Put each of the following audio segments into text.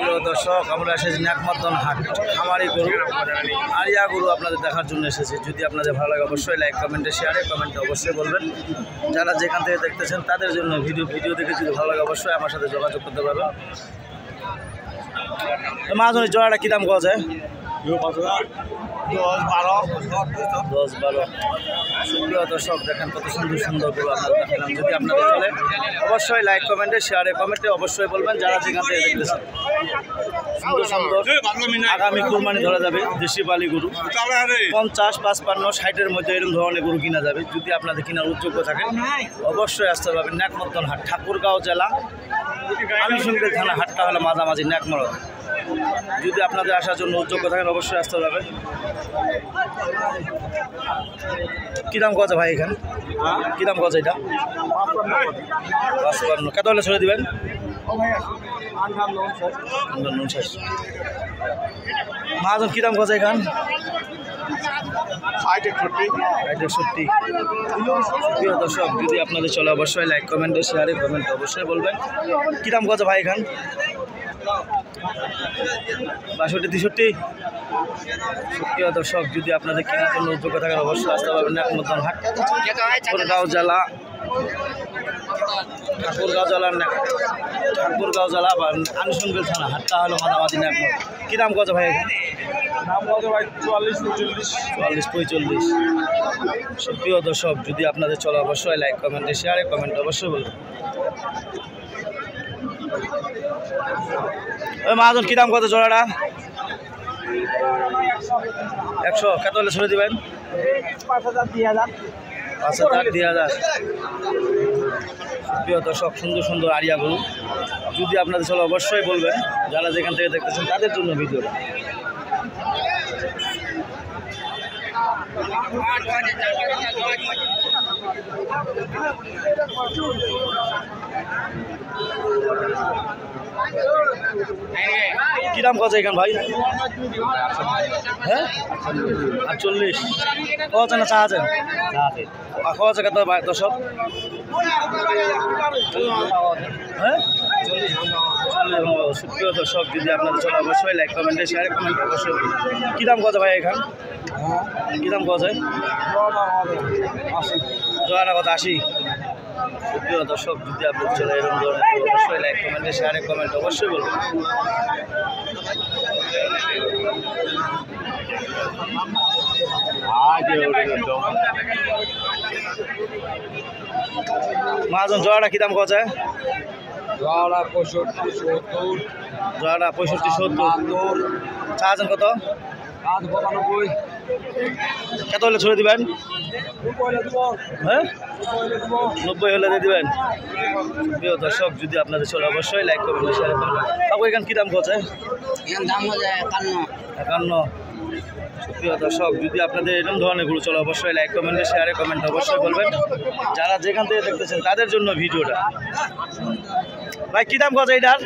প্রিয় দর্শক, আমরা এসেছি ন্যাকমর্দন হাট খামারি গরু আরিয়া গরু আপনাদের দেখার জন্য এসেছি। যদি আপনাদের ভালো লাগে অবশ্যই লাইক কমেন্টে শেয়ারে কমেন্টে অবশ্যই বলবেন। যারা যেখান থেকে দেখতেছেন তাদের জন্য ভিডিও দেখে যদি ভালো লাগে অবশ্যই আমার সাথে যোগাযোগ করতে পারবেন। মাঝে জোড়াটা কী দাম পাওয়া যায়? 10-12। সুপ্রিয় দর্শক, দেখেন কত সুন্দর সুন্দর গরু আপনাদের দেখালাম। যদি আপনাদের চলে অবশ্যই লাইক কমেন্টে শেয়ারে কমেন্টে অবশ্যই বলবেন। যারা যেখান থেকে দেখতেছেন সুন্দর সুন্দর আগামী কুরবানি ধরা যাবে দেশি পালি গরু 50, 55, 60-এর মধ্যে এরকম ধরনের গরু কিনা যাবে। যদি আপনাদের কেনার উদ্যোগ থাকে অবশ্যই আসতে পারবেন। ন্যাকমর্দন হাট ঠাকুরগাঁও জেলা আমিনশঙ্কর থানা। হাটটা হলো মাঝামাঝি ন্যাকমর্দন। যদি আপনাদের আসার জন্য উদ্যোগ থাকেন অবশ্যই আসতে হবে। কী দাম কত ভাই এখানে? কী দাম কত এটা? 55। কত হলে ছেড়ে দেবেন? মাজন কী দাম কত এখান? 60-61। প্রিয় দর্শক, যদি আপনাদের চলে অবশ্যই লাইক কমেন্টে শেয়ারে কমেন্ট অবশ্যই বলবেন। কী দাম কত ভাই এখান? 62-63। প্রিয় দর্শক, যদি আপনাদের কেনার জন্য উদ্যোগ থাকেন অবশ্যই আসতে পারবেন ন্যাকমর্দন হাট ঠাকুরগাঁও জেলা বা আমিনশঙ্কর থানা। হাটটা হলো মাঝামাঝি ন্যাকমর্দন। কী দাম কত ভাই এখানে? 44-45। প্রিয় দর্শক, যদি আপনাদের চলে অবশ্যই লাইক কমেন্টে শেয়ারে কমেন্ট অবশ্যই বলবেন। ওই মাহাজন কী দাম কত জোড়াটা? 100। কত হলে ছেড়ে দেবেন? 5,000-2,000। প্রিয় দর্শক, সুন্দর সুন্দর আরিয়া গরু যদি আপনাদের চলে অবশ্যই বলবেন। যারা যেখান থেকে দেখতেছেন তাদের জন্য ভিডিওটা। কী দাম কত এখান ভাই? হ্যাঁ 48। কত না চা আছেন? কত কত দর্শক? হ্যাঁ 40। সুপ্রিয় দর্শক, যদি আপনাদের চলে অবশ্যই লাইক কমেন্টে শেয়ারে কমেন্ট অবশ্যই। কী দাম কত ভাই এখান? কী দাম কত যায়? জোড়াটা কত? 80। সুপ্রিয় দর্শক, যদি আপনাদের চলে এরকম ধরনের অবশ্যই লাইক কমেন্টে শেয়ারে কমেন্ট অবশ্যই বলবেন। মাজন জোড়াটা কী দাম কত যায়? জোড়া 65-70। জোড়াটা 65-70। চা আছেন কত? 95। কত হলে ছেড়ে দিবেন? হ্যাঁ 90 হলে দিয়ে দেবেন। প্রিয় দর্শক, যদি আপনাদের চলে অবশ্যই লাইক করবেন শেয়ার করবেন। বাবু এখানে কী দাম করছে? দাম হয়ে যায় 51। প্রিয় দর্শক, যদি আপনাদের এরকম ধরনের গরু চলে অবশ্যই লাইক কমেন্টে শেয়ারে কমেন্ট অবশ্যই বলবেন। যারা যেখান থেকে দেখতেছেন তাদের জন্য ভিডিওটা। ভাই কী দাম করছে এইটার?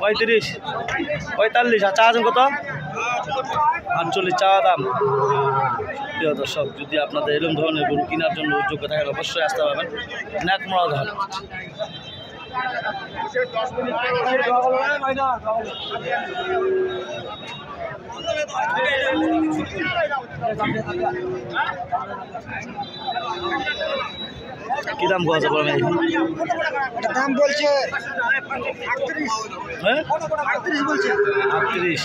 35-45। আর চা আছেন কত? 48 চা দাম। প্রিয় দর্শক, যদি আপনাদের এরকম ধরনের গরু কেনার জন্য উদ্যোগ থাকেন অবশ্যই আসতে পারবেন ন্যাকমর্দন হাট। কী দাম কত বলেন? দাম বলছে হ্যাঁ 38 বলছে। 38।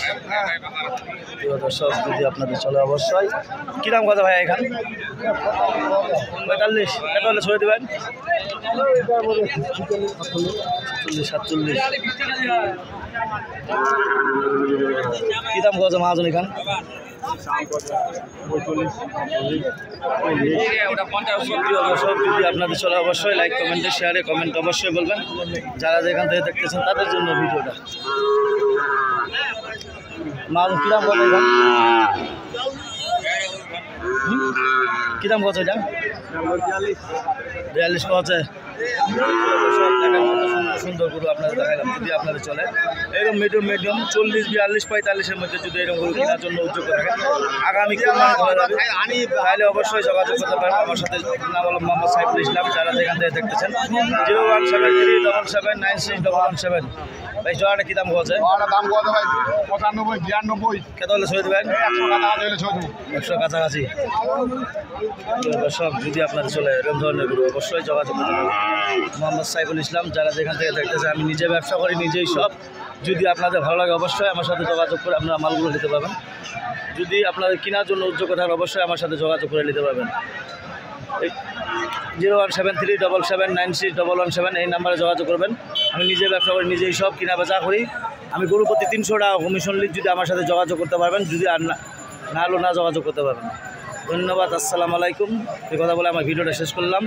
প্রিয় দর্শক, যদি আপনাদের চলে অবশ্যই। কী দাম কত ভাই এখানে? 45। কত হলে ছেড়ে দেবেন? 47। কী দাম কত মহাজন এখান? 45। যদি আপনাদের চলে অবশ্যই লাইক কমেন্টে শেয়ারে কমেন্ট অবশ্যই বলবেন। যারা যেখান থেকে দেখতেছেন তাদের জন্য ভিডিওটা। মাল কী দাম কত এখান? কী দাম কত এটা? 42 কত আছে? সুন্দর গরু আপনাদের দেখালাম যদি আপনাদের চলে এরকম মিডিয়াম 40, 42, 45-এর মধ্যে যদি এরকম গরু কেনার জন্য উদ্যোগ থাকেন আগামী কোরবানি করা যাবে তাহলে অবশ্যই যোগাযোগ করতে পারেন আমার সাথে। নাম হলো মোহাম্মদ সাইফুল ইসলাম। যারা যেখান থেকে দেখতেছেন 01737961117। ভাই জোড়াটা কি দাম হচ্ছে? দাম কত ভাই? 95, 92। কত হলে ছেড়ে দেবেন? 100 টাকা দিলে 100 ছেড়ে দেবো। কাছাকাছি। সব যদি আপনাদের চলে এরকম ধরনের গরু অবশ্যই যোগাযোগ করতে পারেন। মোহাম্মদ সাইফুল ইসলাম। যারা যেখান থেকে দেখতেছে আমি নিজে ব্যবসা করি, নিজেই সব। যদি আপনাদের ভালো লাগে অবশ্যই আমার সাথে যোগাযোগ করে আপনারা মালগুলো নিতে পারবেন। যদি আপনাদের কেনার জন্য উদ্যোগ থাকেন অবশ্যই আমার সাথে যোগাযোগ করে নিতে পারবেন। 01737796117 এই নাম্বারে যোগাযোগ করবেন। আমি নিজে ব্যবসা করি, নিজেই সব কিনা বেচা করি। আমি গরু প্রতি 300 টাকা কমিশন লিখ যদি আমার সাথে যোগাযোগ করতে পারবেন, যদি আর না হলেও না যোগাযোগ করতে পারবেন। ধন্যবাদ। আসসালামু আলাইকুম। এই কথা বলে আমার ভিডিওটা শেষ করলাম।